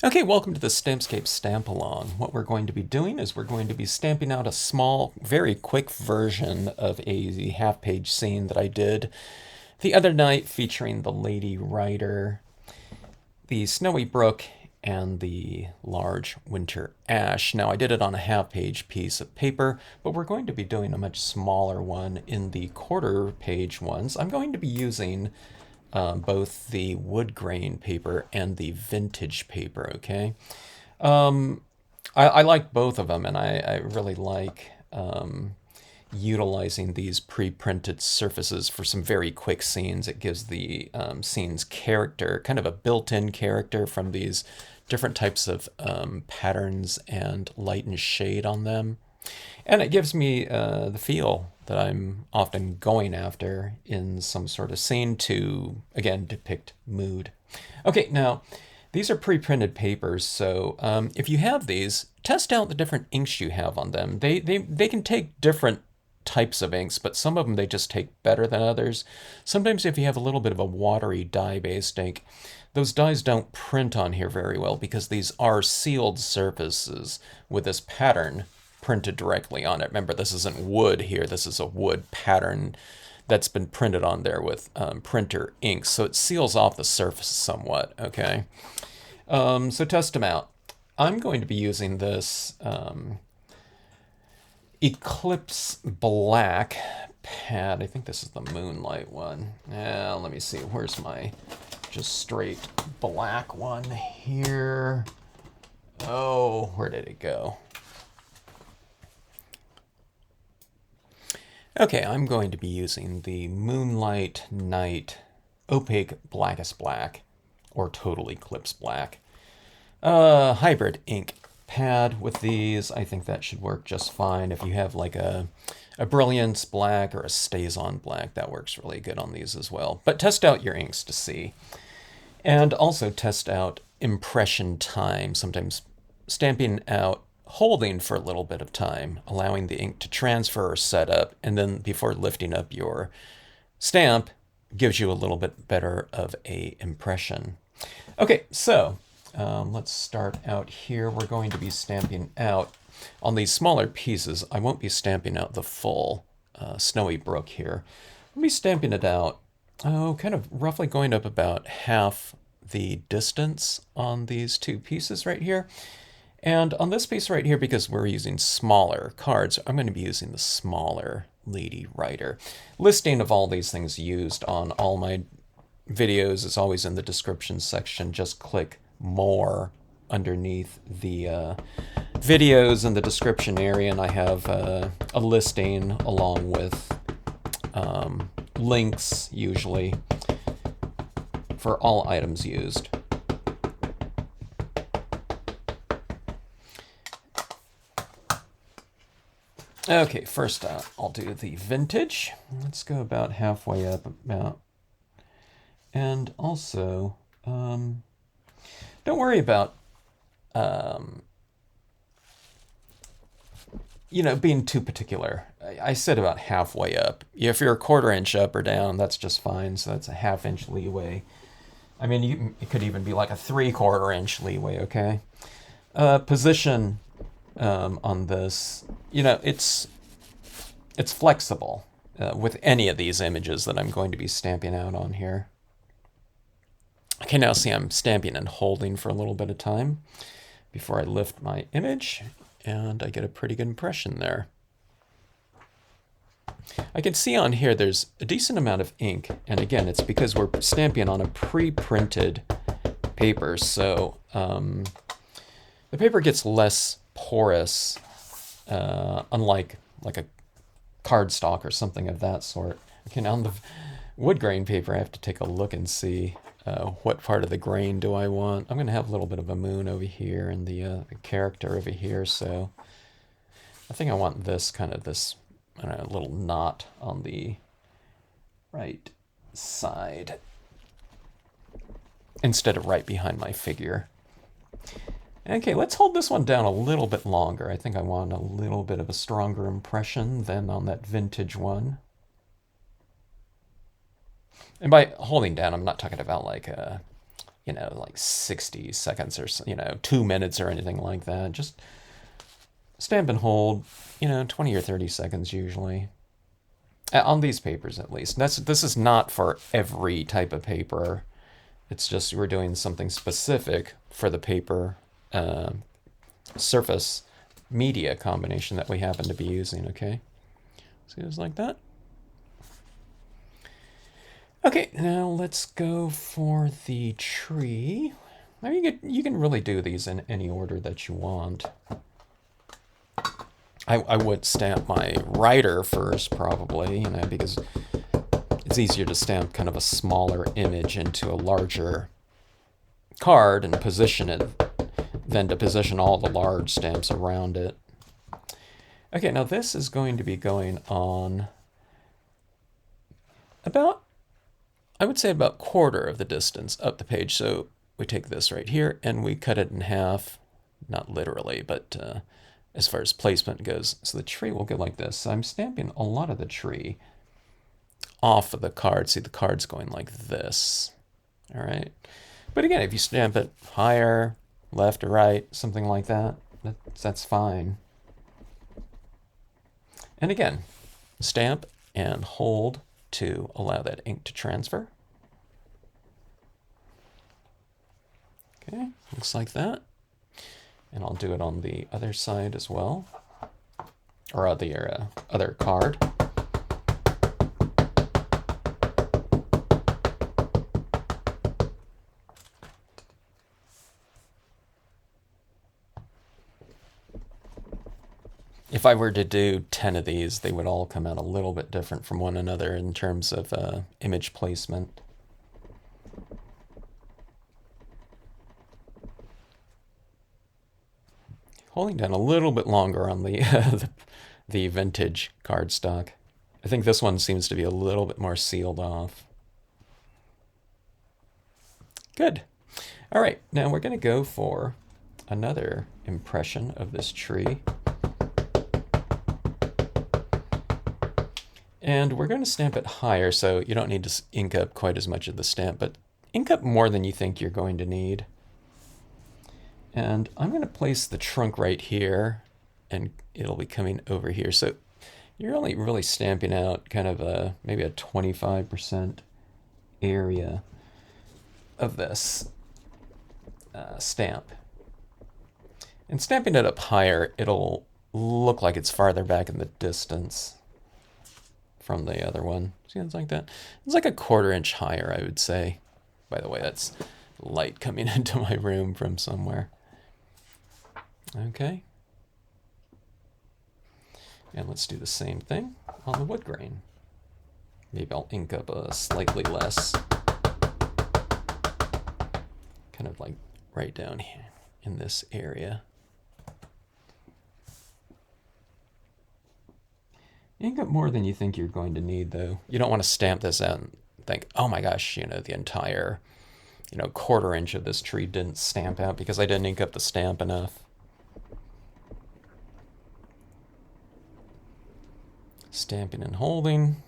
Okay, welcome to the Stampscapes Stamp Along. What we're going to be doing is we're going to be stamping out a small, very quick version of a half-page scene that I did the other night featuring the Lady Rider, the Snowy Brook, and the large winter ash. Now I did it on a half-page piece of paper, but we're going to be doing a much smaller one in the quarter-page ones. I'm going to be using both the wood grain paper and the vintage paper, okay? I like both of them, and I really like utilizing these pre-printed surfaces for some very quick scenes. It gives the scenes character, kind of a built-in character from these different types of patterns and light and shade on them. And it gives me the feel that I'm often going after in some sort of scene to, again, depict mood. Okay, now, these are pre-printed papers, so if you have these, test out the different inks you have on them. They can take different types of inks, but some of them they just take better than others. Sometimes if you have a little bit of a watery dye-based ink, those dyes don't print on here very well because these are sealed surfaces with this pattern printed directly on it. Remember, this isn't wood here. This is a wood pattern that's been printed on there with printer ink, so it seals off the surface somewhat, okay? So test them out. I'm going to be using this Eclipse Black pad. I think this is the Moonlight one. Let me see. Where's my just straight black one here? Oh, where did it go? Okay, I'm going to be using the Moonlight Night Opaque Blackest Black, or Total Eclipse Black. Hybrid ink pad with these. I think that should work just fine. If you have like a Brilliance Black or a StazOn Black, that works really good on these as well. But test out your inks to see. And also test out impression time. Sometimes stamping out holding for a little bit of time, allowing the ink to transfer or set up, and then before lifting up your stamp gives you a little bit better of a impression. Okay, so let's start out here. We're going to be stamping out on these smaller pieces. I won't be stamping out the full Snowy Brook here. I'll be stamping it out, kind of roughly going up about half the distance on these two pieces right here. And on this piece right here, because we're using smaller cards, I'm going to be using the smaller Lady Rider. Listing of all these things used on all my videos is always in the description section. Just click more underneath the videos in the description area, and I have a listing along with links, usually, for all items used. Okay, first I'll do the vintage. Let's go about halfway up about. And also, don't worry about, being too particular. I said about halfway up. If you're a quarter inch up or down, that's just fine. So that's a half-inch leeway. I mean, it could even be like a 3/4 inch leeway, okay? Position on this, it's flexible with any of these images that I'm going to be stamping out on here. Okay, now see I'm stamping and holding for a little bit of time before I lift my image, and I get a pretty good impression there. I can see on here there's a decent amount of ink, and again, it's because we're stamping on a pre-printed paper, so the paper gets less porous, unlike like a cardstock or something of that sort. Okay, now on the wood grain paper, I have to take a look and see what part of the grain do I want. I'm going to have a little bit of a moon over here and the character over here, so I think I want this kind of this little knot on the right side instead of right behind my figure. Okay, let's hold this one down a little bit longer. I think I want a little bit of a stronger impression than on that vintage one. And by holding down, I'm not talking about like you know, like 60 seconds or, you know, 2 minutes or anything like that. Just stamp and hold, you know, 20 or 30 seconds usually. On these papers, at least. This is not for every type of paper. It's just we're doing something specific for the paper surface media combination that we happen to be using, okay? So it was like that. Okay, now let's go for the tree. Now you can really do these in any order that you want. I would stamp my writer first, probably, you know, because it's easier to stamp kind of a smaller image into a larger card and position it than to position all the large stamps around it. Okay, now this is going to be going on about, I would say about quarter of the distance up the page. So we take this right here and we cut it in half, not literally, but as far as placement goes. So the tree will go like this. So I'm stamping a lot of the tree off of the card. See, the card's going like this. All right. But again, if you stamp it higher, left or right, something like that, that's fine. And again, stamp and hold to allow that ink to transfer. Okay, looks like that. And I'll do it on the other side as well, or on the other card. If I were to do 10 of these, they would all come out a little bit different from one another in terms of image placement. Holding down a little bit longer on the the vintage cardstock. I think this one seems to be a little bit more sealed off. Good. All right, now we're going to go for another impression of this tree. And we're going to stamp it higher, so you don't need to ink up quite as much of the stamp, but ink up more than you think you're going to need. And I'm going to place the trunk right here, and it'll be coming over here. So you're only really stamping out kind of maybe a 25% area of this stamp. And stamping it up higher, it'll look like it's farther back in the distance from the other one. See, it's like that. It's like a 1/4 inch higher, I would say. By the way, that's light coming into my room from somewhere. Okay. And let's do the same thing on the wood grain. Maybe I'll ink up slightly less. Kind of like right down here in this area. Ink up more than you think you're going to need, though. You don't want to stamp this out and think, oh my gosh, you know, the entire, you know, 1/4 inch of this tree didn't stamp out because I didn't ink up the stamp enough. Stamping and holding.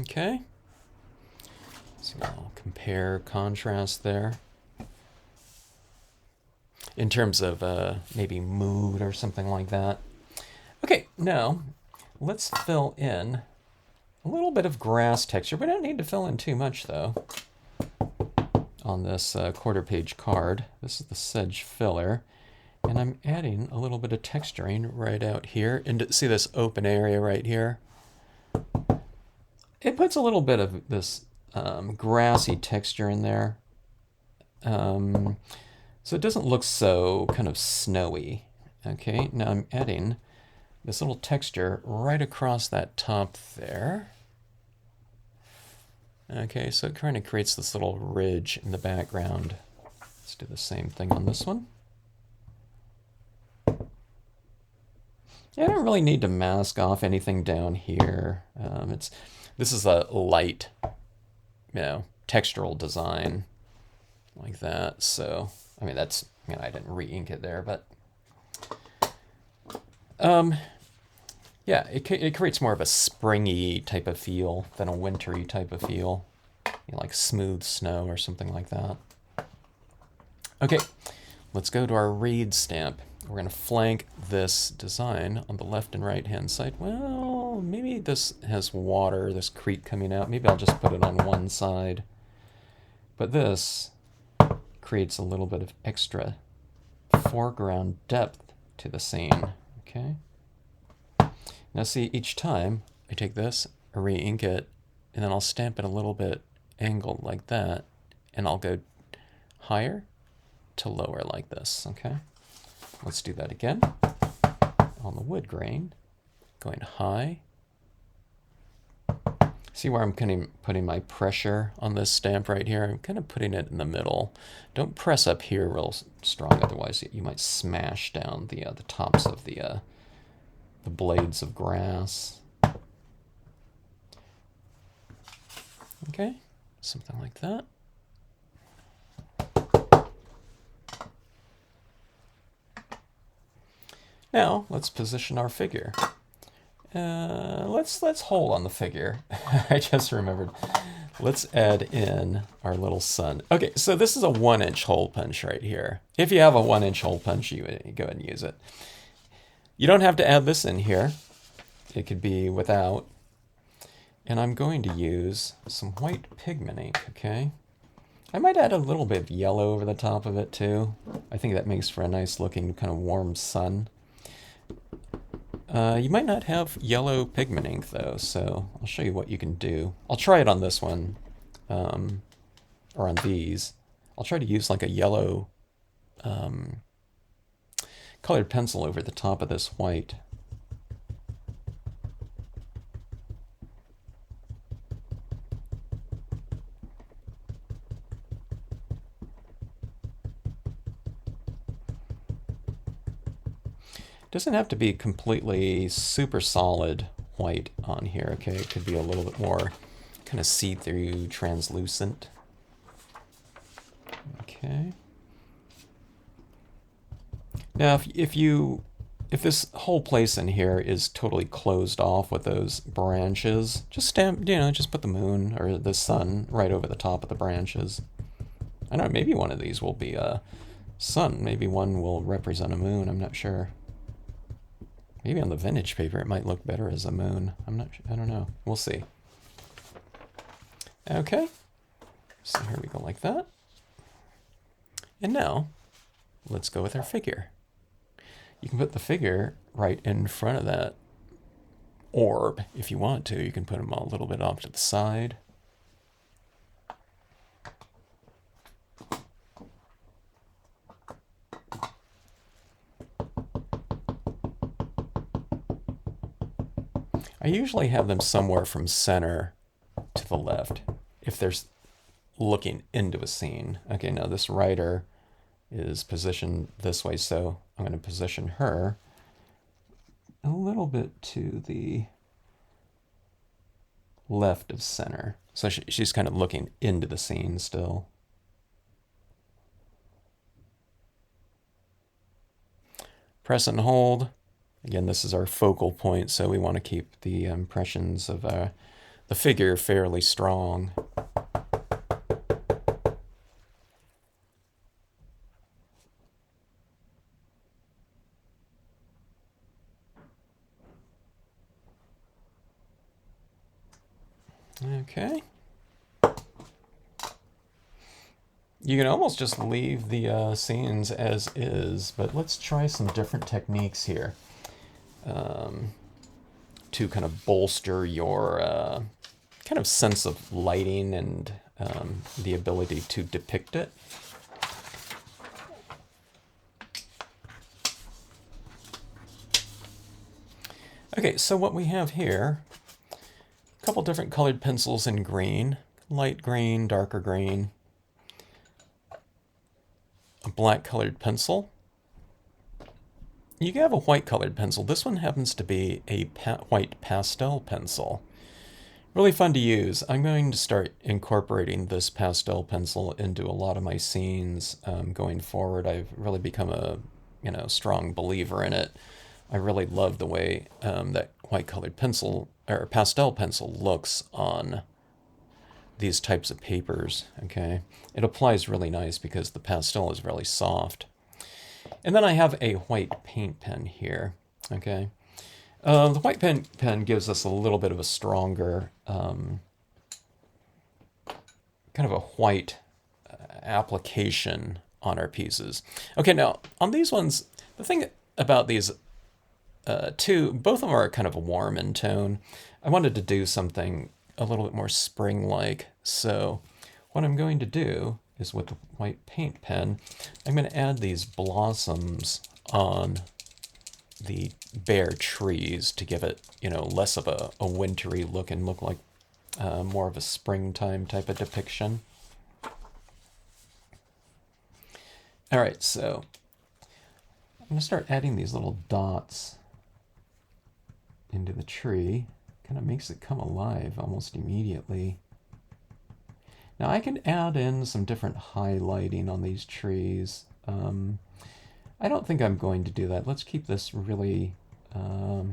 Okay. So I'll compare contrast there. In terms of maybe mood or something like that. Okay, now let's fill in a little bit of grass texture. We don't need to fill in too much, though, on this 1/4 page card. This is the sedge filler. And I'm adding a little bit of texturing right out here. And see this open area right here? It puts a little bit of this grassy texture in there. So it doesn't look so kind of snowy. Okay, now I'm adding this little texture right across that top there. Okay, so it kind of creates this little ridge in the background. Let's do the same thing on this one. I don't really need to mask off anything down here. This is a light, you know, textural design like that. So, I mean, that's, you know, I didn't re-ink it there, but yeah, it creates more of a springy type of feel than a wintry type of feel. like smooth snow or something like that. Okay, let's go to our reed stamp. We're going to flank this design on the left and right hand side. Well, maybe this has water, this creek coming out. Maybe I'll just put it on one side. But this creates a little bit of extra foreground depth to the scene. Okay. Now see, each time I take this, I re-ink it, and then I'll stamp it a little bit angled like that, and I'll go higher to lower like this. Okay. Let's do that again. On the wood grain, going high. See where I'm kind of putting my pressure on this stamp right here? I'm kind of putting it in the middle. Don't press up here real strong, otherwise you might smash down the tops of the blades of grass. Okay, something like that. Now let's position our figure. Let's hold on the figure. I just remembered. Let's add in our little sun. Okay, so this is a 1-inch hole punch right here. If you have a 1-inch hole punch, you go ahead and use it. You don't have to add this in here. It could be without. And I'm going to use some white pigment ink, okay? I might add a little bit of yellow over the top of it too. I think that makes for a nice looking kind of warm sun. You might not have yellow pigment ink though, so I'll show you what you can do. I'll try it on this one, or on these. I'll try to use like a yellow colored pencil over the top of this white. Doesn't have to be completely super solid white on here, okay? It could be a little bit more kind of see-through, translucent. Okay. Now, if this whole place in here is totally closed off with those branches, just just put the moon or the sun right over the top of the branches. I don't know, maybe one of these will be a sun. Maybe one will represent a moon. I'm not sure. Maybe on the vintage paper it might look better as a moon. I don't know. We'll see. Okay. So here we go like that. And now, let's go with our figure. You can put the figure right in front of that orb if you want to. You can put them a little bit off to the side. I usually have them somewhere from center to the left if they're looking into a scene. Okay, now this rider is positioned this way, so I'm going to position her a little bit to the left of center. So she's kind of looking into the scene still. Press and hold. Again, this is our focal point, so we want to keep the impressions of the figure fairly strong. Okay. You can almost just leave the scenes as is, but let's try some different techniques here to kind of bolster your kind of sense of lighting and the ability to depict it. Okay, so what we have here, a couple different colored pencils in green, light green, darker green, a black colored pencil. You can have a white colored pencil. This one happens to be a white pastel pencil. Really fun to use. I'm going to start incorporating this pastel pencil into a lot of my scenes going forward. I've really become a strong believer in it. I really love the way that white colored pencil or pastel pencil looks on these types of papers, okay? It applies really nice because the pastel is really soft. And then I have a white paint pen here, okay? The white pen gives us a little bit of a stronger, kind of a white application on our pieces. Okay, now on these ones, the thing about these two, both of them are kind of warm in tone. I wanted to do something a little bit more spring-like, so what I'm going to do is with the white paint pen, I'm going to add these blossoms on the bare trees to give it, you know, less of a wintry look and look like more of a springtime type of depiction. All right, so I'm going to start adding these little dots into the tree. Kind of makes it come alive almost immediately. Now I can add in some different highlighting on these trees. I don't think I'm going to do that. Let's keep this really a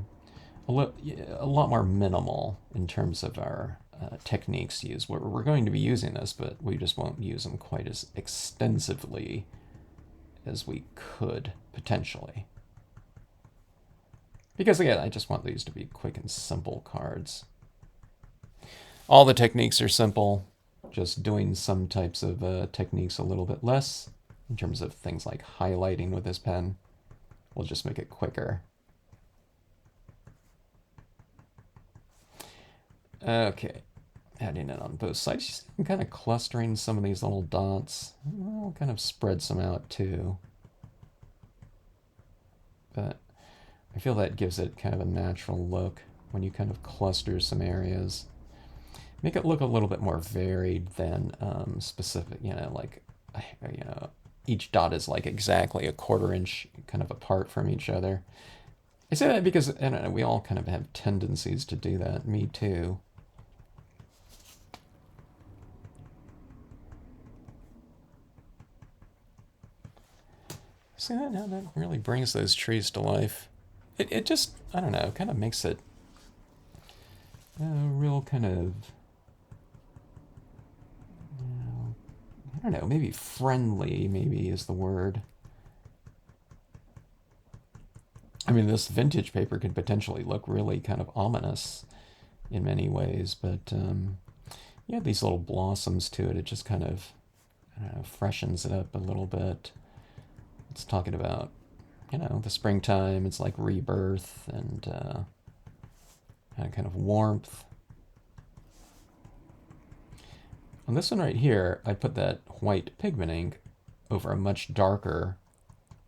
lot more minimal in terms of our techniques used. We're going to be using this, but we just won't use them quite as extensively as we could potentially. Because again, I just want these to be quick and simple cards. All the techniques are simple, just doing some types of techniques a little bit less in terms of things like highlighting with this pen will just make it quicker. Okay, adding it on both sides. I'm kind of clustering some of these little dots. I'll kind of spread some out too. But I feel that gives it kind of a natural look when you kind of cluster some areas. Make it look a little bit more varied than specific, you know, like, you know, each dot is like exactly a 1/4 inch kind of apart from each other. I say that because, I don't know, we all kind of have tendencies to do that. Me too. See that? Now that really brings those trees to life. It just, I don't know, kind of makes it a real kind of, I don't know, maybe friendly, maybe is the word. I mean, this vintage paper could potentially look really kind of ominous in many ways, but yeah, these little blossoms to it, it just kind of, I don't know, freshens it up a little bit. It's talking about, you know, the springtime. It's like rebirth and kind of warmth. On this one right here, I put that white pigment ink over a much darker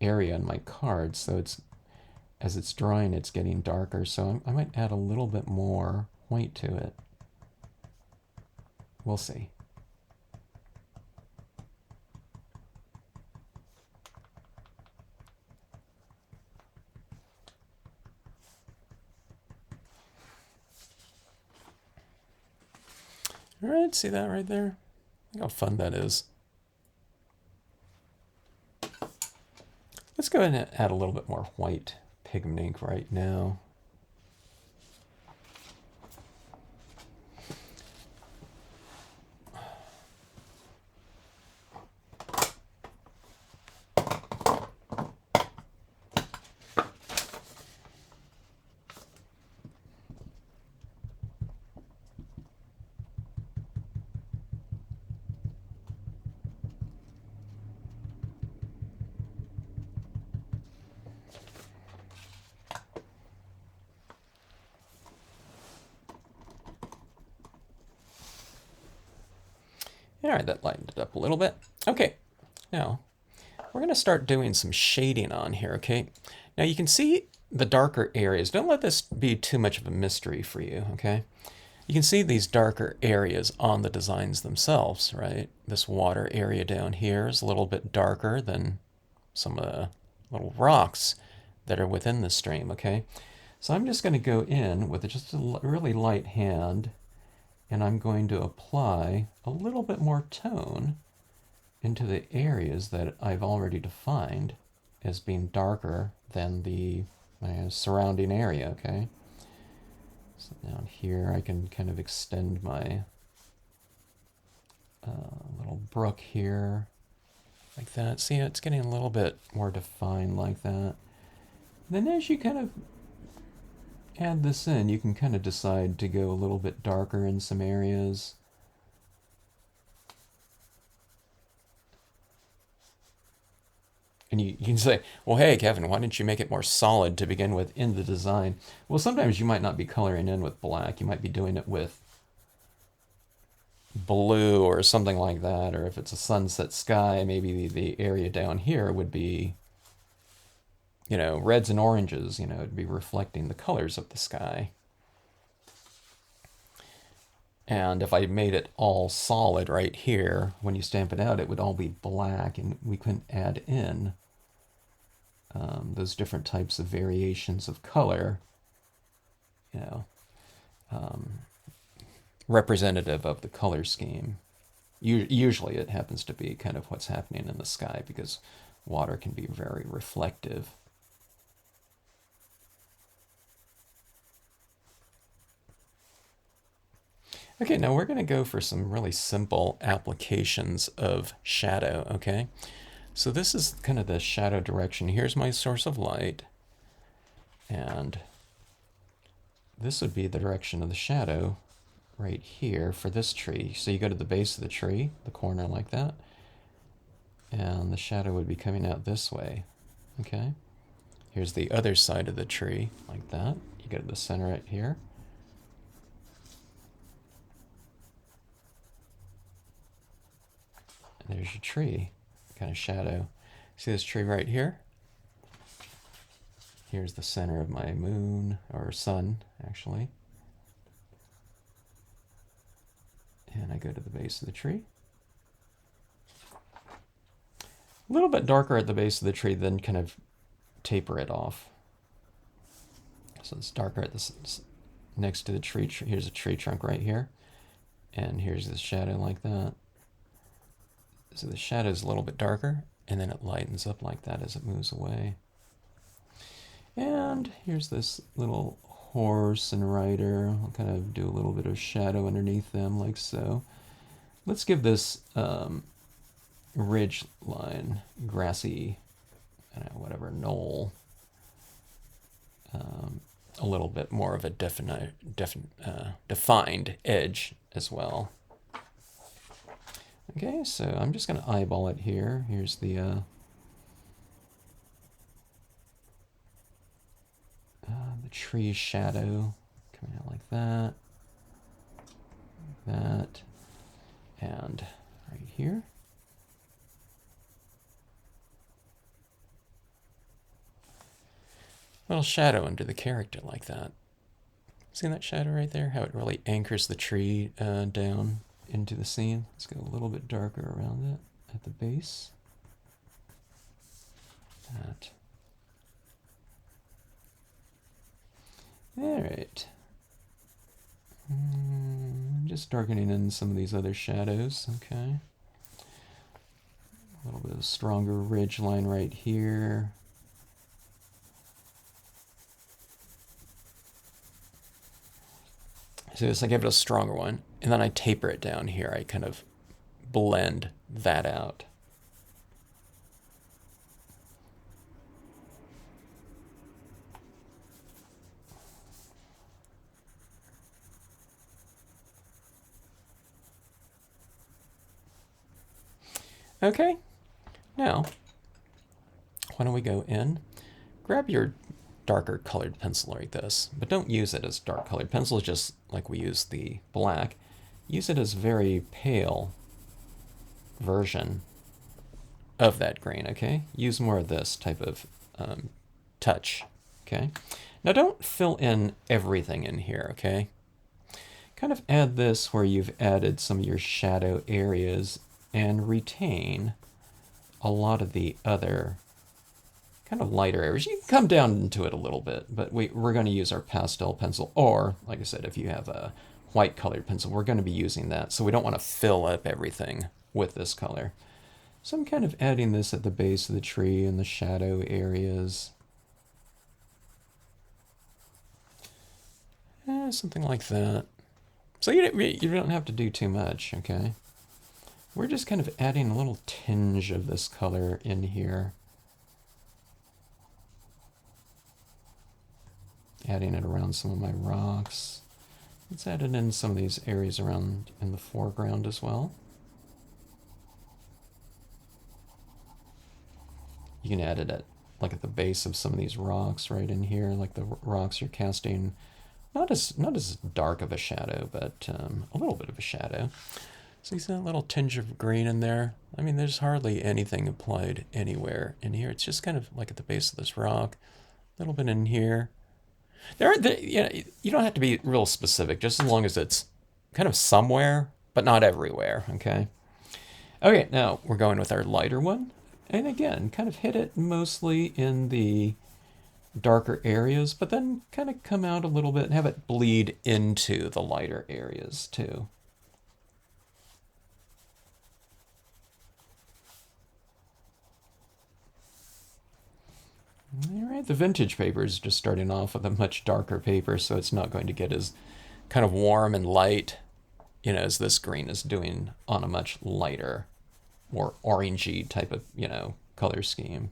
area in my card, so it's, as it's drying, it's getting darker. So I might add a little bit more white to it. We'll see. All right, see that right there? Look how fun that is. Let's go ahead and add a little bit more white pigment ink right now. All right, that lightened it up a little bit. Okay, now we're going to start doing some shading on here, okay? Now you can see the darker areas. Don't let this be too much of a mystery for you, okay? You can see these darker areas on the designs themselves, right? This water area down here is a little bit darker than some of the little rocks that are within the stream, okay? So I'm just going to go in with just a really light hand, and I'm going to apply a little bit more tone into the areas that I've already defined as being darker than the surrounding area, okay? So down here I can kind of extend my little brook here, like that. See, it's getting a little bit more defined like that. Then as you kind of add this in, you can kind of decide to go a little bit darker in some areas. And you can say, well, hey, Kevin, why didn't you make it more solid to begin with in the design? Well, sometimes you might not be coloring in with black. You might be doing it with blue or something like that. Or if it's a sunset sky, maybe the area down here would be, reds and oranges. It'd be reflecting the colors of the sky. And if I made it all solid right here, when you stamp it out, it would all be black, and we couldn't add in those different types of variations of color, representative of the color scheme. Usually it happens to be kind of what's happening in the sky, because water can be very reflective. Okay, now we're going to go for some really simple applications of shadow, okay? So this is kind of the shadow direction. Here's my source of light, and this would be the direction of the shadow right here for this tree. So you go to the base of the tree, the corner like that, and the shadow would be coming out this way, okay? Here's the other side of the tree, like that. You go to the center right here. And there's your tree, kind of shadow. See this tree right here? Here's the center of my moon, or sun, actually. And I go to the base of the tree. A little bit darker at the base of the tree, then kind of taper it off. So it's darker at the next to the tree. Here's a tree trunk right here. And here's the shadow like that. So the shadow is a little bit darker, and then it lightens up like that as it moves away. And here's this little horse and rider. I'll kind of do a little bit of shadow underneath them, like so. Let's give this ridge line, grassy, whatever, knoll, a little bit more of a defined edge as well. Okay, so I'm just going to eyeball it here. Here's the tree shadow coming out like that, and right here. Little shadow under the character like that. See that shadow right there? How it really anchors the tree down into the scene. Let's go a little bit darker around it at the base. That. All right. Just darkening in some of these other shadows. Okay. A little bit of a stronger ridge line right here. So I give it a stronger one, and then I taper it down here. I kind of blend that out. Okay, now, why don't we go in, grab your darker colored pencil like this, but don't use it as dark colored pencil, just like we use the black. Use it as very pale version of that green, okay? Use more of this type of touch, okay? Now don't fill in everything in here, okay? Kind of add this where you've added some of your shadow areas and retain a lot of the other kind of lighter areas. You can come down into it a little bit, but we're going to use our pastel pencil, or, like I said, if you have a white colored pencil, we're going to be using that, so we don't want to fill up everything with this color. So I'm kind of adding this at the base of the tree and the shadow areas. Something like that. So you don't have to do too much, okay? we're just kind of adding a little tinge of this color in here. Adding it around some of my rocks. Let's add it in some of these areas around in the foreground as well. You can add it at like at the base of some of these rocks right in here, like the rocks you're casting. Not as dark of a shadow, but a little bit of a shadow. So you see that little tinge of green in there? I mean, there's hardly anything applied anywhere in here. It's just kind of like at the base of this rock, a little bit in here. You don't have to be real specific, just as long as it's kind of somewhere, but not everywhere, okay? Okay, now we're going with our lighter one. And again, kind of hit it mostly in the darker areas, but then kind of come out a little bit and have it bleed into the lighter areas too. All right, the vintage paper is just starting off with a much darker paper, so it's not going to get as kind of warm and light, as this green is doing on a much lighter, more orangey type of, color scheme.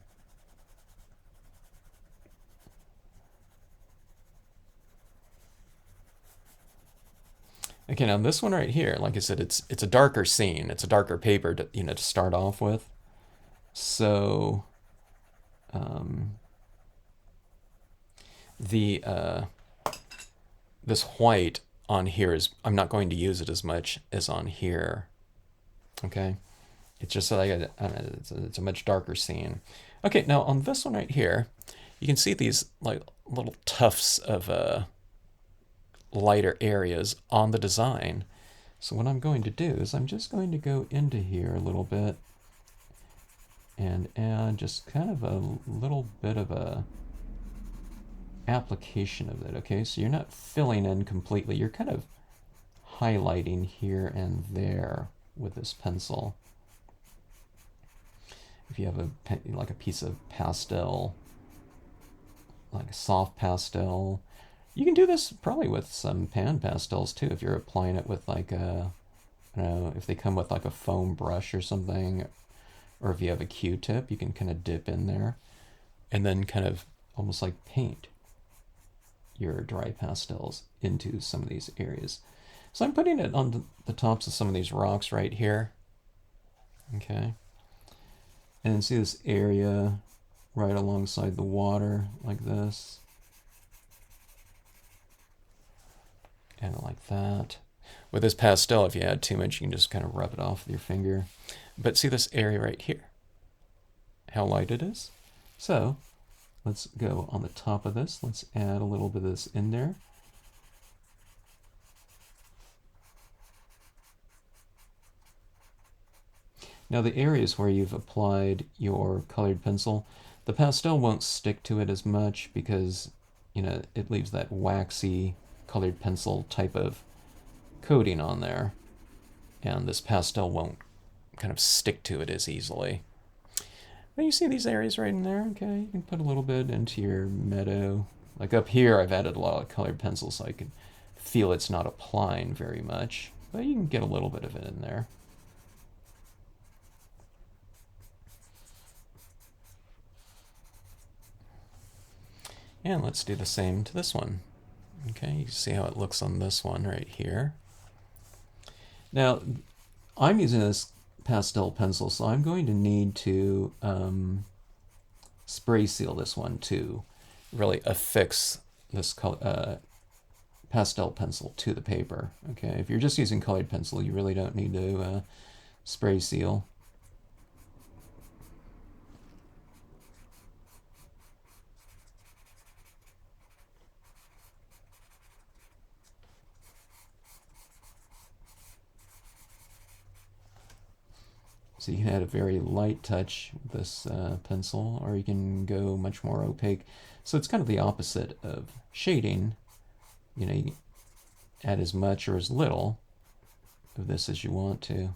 Okay, now this one right here, like I said, it's a darker scene. It's a darker paper to start off with. So this white on here I'm not going to use it as much as on here. Okay, it's just that I don't know, it's a much darker scene. Okay, now on this one right here, you can see these like little tufts of lighter areas on the design. So what I'm going to do is I'm just going to go into here a little bit and add just kind of a little bit of a application of it. Okay, so you're not filling in completely, you're kind of highlighting here and there with this pencil. If you have like a piece of pastel, like a soft pastel, you can do this probably with some pan pastels too, if you're applying it with like a, I don't know, if they come with like a foam brush or something, or if you have a Q-tip, you can kind of dip in there and then kind of almost like paint your dry pastels into some of these areas. So I'm putting it on the tops of some of these rocks right here. Okay. And see this area right alongside the water like this. And like that. With this pastel, if you add too much, you can just kind of rub it off with your finger. But see this area right here? How light it is? So let's go on the top of this. Let's add a little bit of this in there. Now the areas where you've applied your colored pencil, the pastel won't stick to it as much because, it leaves that waxy colored pencil type of coating on there. And this pastel won't kind of stick to it as easily. But you see these areas right in there, okay? You can put a little bit into your meadow. Like up here, I've added a lot of colored pencil so I can feel it's not applying very much. But you can get a little bit of it in there. And let's do the same to this one. Okay, you see how it looks on this one right here. Now, I'm using this pastel pencil, so I'm going to need to spray seal this one to really affix this pastel pencil to the paper. Okay, if you're just using colored pencil, you really don't need to spray seal. So you can add a very light touch with this pencil, or you can go much more opaque. So it's kind of the opposite of shading. You can add as much or as little of this as you want to.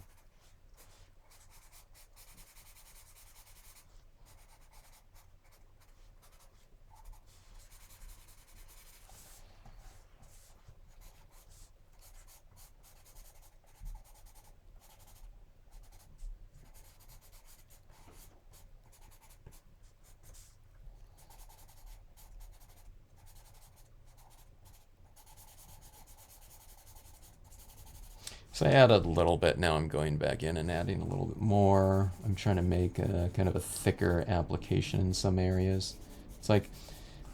So I added a little bit. Now I'm going back in and adding a little bit more. I'm trying to make a kind of a thicker application in some areas. It's like,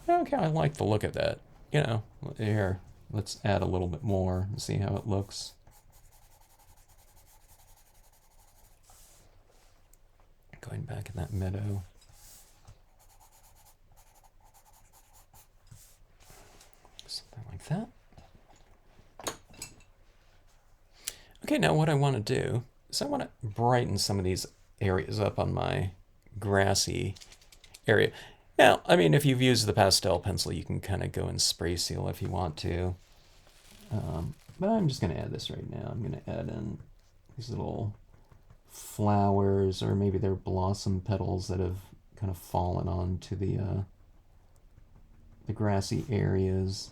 okay, I like the look of that. You know, here, let's add a little bit more and see how it looks. Going back in that meadow. Something like that. Okay, now what I want to do is I want to brighten some of these areas up on my grassy area. Now, I mean, if you've used the pastel pencil, you can kind of go and spray seal if you want to. But I'm just going to add this right now. I'm going to add in these little flowers, or maybe they're blossom petals that have kind of fallen onto the grassy areas.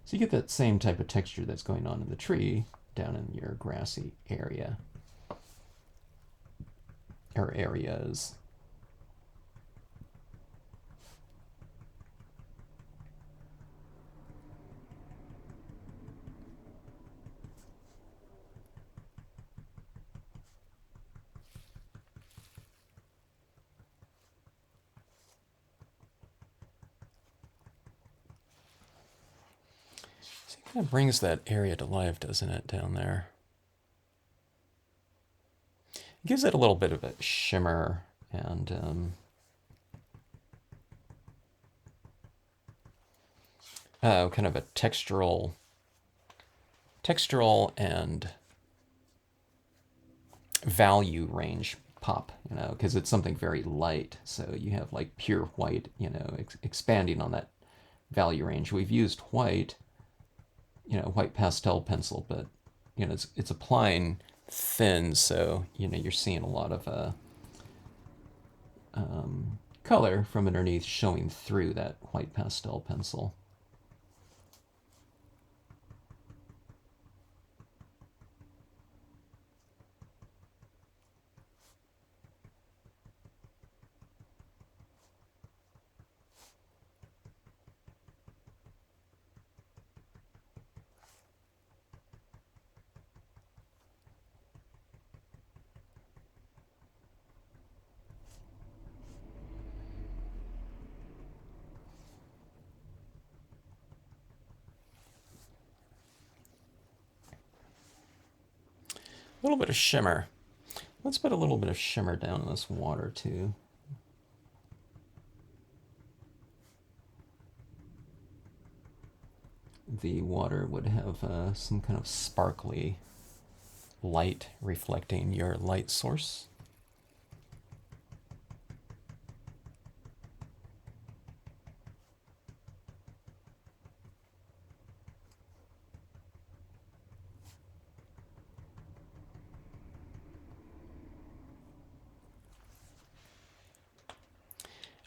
So you get that same type of texture that's going on in the tree down in your grassy area, or areas. So it kind of brings that area to life, doesn't it, down there? It gives it a little bit of a shimmer and kind of a textural and value range pop, you know, because it's something very light. So you have like pure white, you know, expanding on that value range. We've used white, you know, white pastel pencil, but you know, it's applying thin, so you know you're seeing a lot of color from underneath showing through that white pastel pencil. A little bit of shimmer. Let's put a little bit of shimmer down in this water too. The water would have some kind of sparkly light reflecting your light source.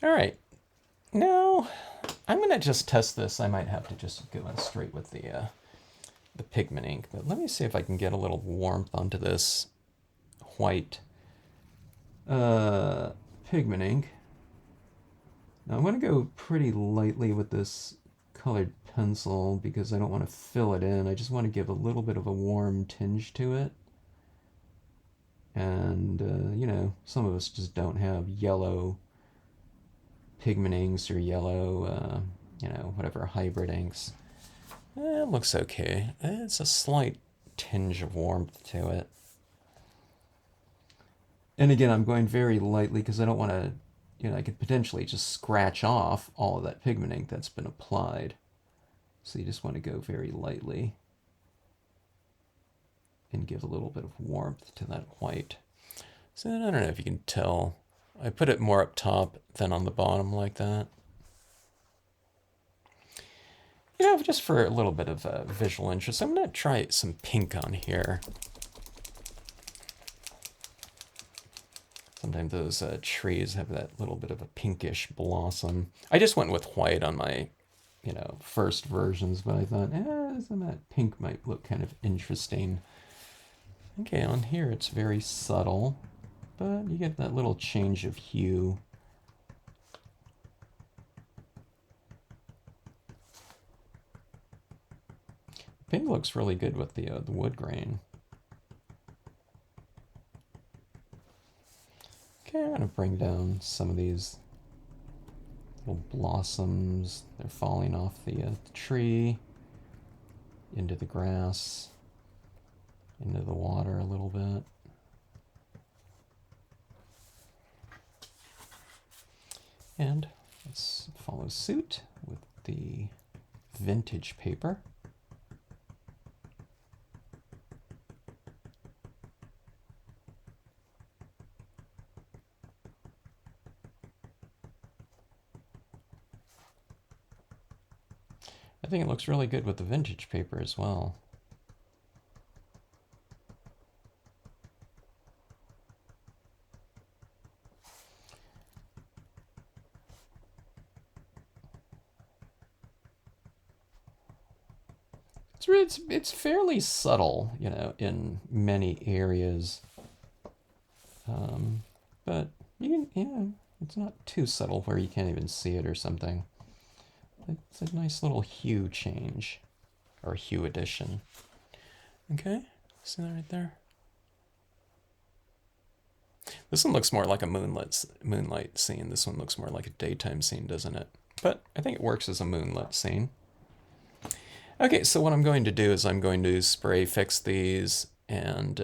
All right, now I'm gonna just test this. I might have to just go in straight with the pigment ink, but let me see if I can get a little warmth onto this white pigment ink. Now I'm gonna go pretty lightly with this colored pencil because I don't want to fill it in. I just want to give a little bit of a warm tinge to it. And you know, some of us just don't have yellow pigment inks or yellow, you know, whatever hybrid inks. It looks okay. It's a slight tinge of warmth to it. And again, I'm going very lightly because I don't want to, you know, I could potentially just scratch off all of that pigment ink that's been applied. So you just want to go very lightly and give a little bit of warmth to that white. So I don't know if you can tell. I put it more up top than on the bottom like that. You know, just for a little bit of visual interest, I'm going to try some pink on here. Sometimes those trees have that little bit of a pinkish blossom. I just went with white on my, you know, first versions, but I thought, some of that pink might look kind of interesting. Okay, on here it's very subtle, but you get that little change of hue. pink looks really good with the wood grain. Okay, I'm going to bring down some of these little blossoms. They're falling off the tree, into the grass, into the water a little bit. And let's follow suit with the vintage paper. I think it looks really good with the vintage paper as well. It's fairly subtle, you know, in many areas. But you can, yeah, it's not too subtle where you can't even see it or something. It's a nice little hue change, or hue addition. Okay, see that right there? This one looks more like a moonlight scene. This one looks more like a daytime scene, doesn't it? But I think it works as a moonlit scene. Okay, so what I'm going to do is I'm going to spray fix these and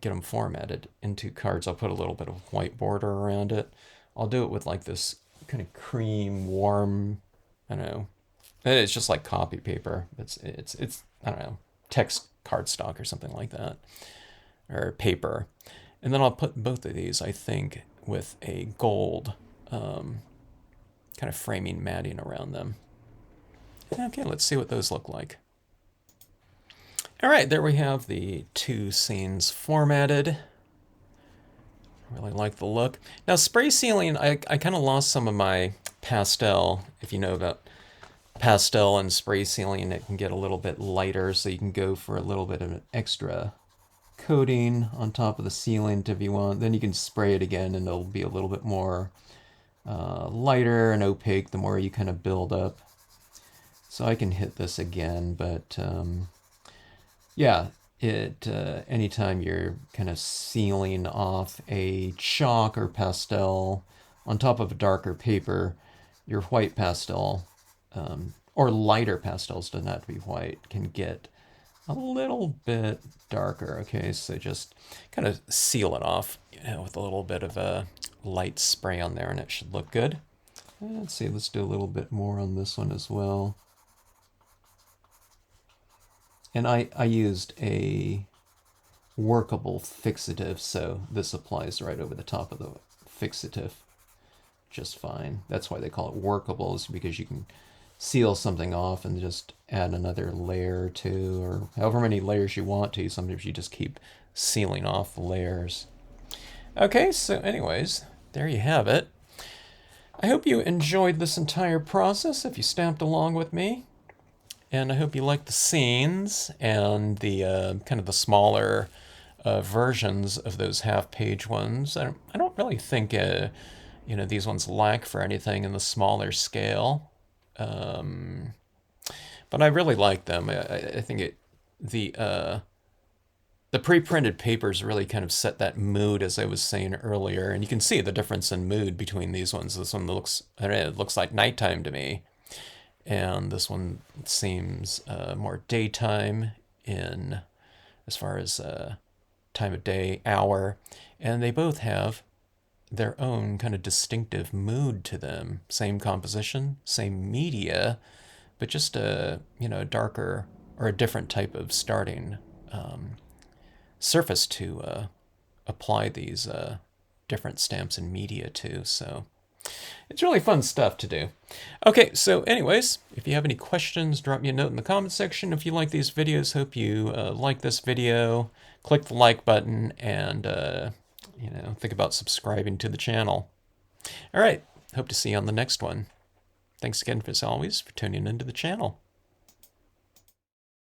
get them formatted into cards. I'll put a little bit of white border around it. I'll do it with like this kind of cream, warm, I don't know. It's just like copy paper. It's I don't know, text cardstock or something like that, or paper. And then I'll put both of these, I think, with a gold kind of framing matting around them. Okay, let's see what those look like. All right, there we have the two scenes formatted. Really like the look. Now, spray sealing, I kind of lost some of my pastel. If you know about pastel and spray sealing, it can get a little bit lighter, so you can go for a little bit of an extra coating on top of the sealant if you want. Then you can spray it again, and it'll be a little bit more lighter and opaque the more you kind of build up. So I can hit this again, but yeah, anytime you're kind of sealing off a chalk or pastel on top of a darker paper, your white pastel, or lighter pastels, doesn't have to be white, can get a little bit darker. Okay, so just kind of seal it off, you know, with a little bit of a light spray on there, and it should look good. Let's see, let's do a little bit more on this one as well. And I used a workable fixative, so this applies right over the top of the fixative just fine. That's why they call it workable, is because you can seal something off and just add another layer or two, or however many layers you want to. Sometimes you just keep sealing off the layers. Okay, so anyways, there you have it. I hope you enjoyed this entire process if you stamped along with me. And I hope you like the scenes and the kind of the smaller versions of those half-page ones. I don't really think you know, these ones lack for anything in the smaller scale, but I really like them. I think the pre-printed papers really kind of set that mood, as I was saying earlier, and you can see the difference in mood between these ones. This one looks, I don't know, it looks like nighttime to me. And this one seems more daytime in as far as time of day, hour. And they both have their own kind of distinctive mood to them. Same composition, same media, but just a, you know, a darker or a different type of starting surface to apply these different stamps and media to. So it's really fun stuff to do. Okay, so anyways, if you have any questions, drop me a note in the comment section. If you like these videos, hope you like this video, click the like button, and you know, think about subscribing to the channel. All right, hope to see you on the next one. Thanks again, as always, for tuning into the channel.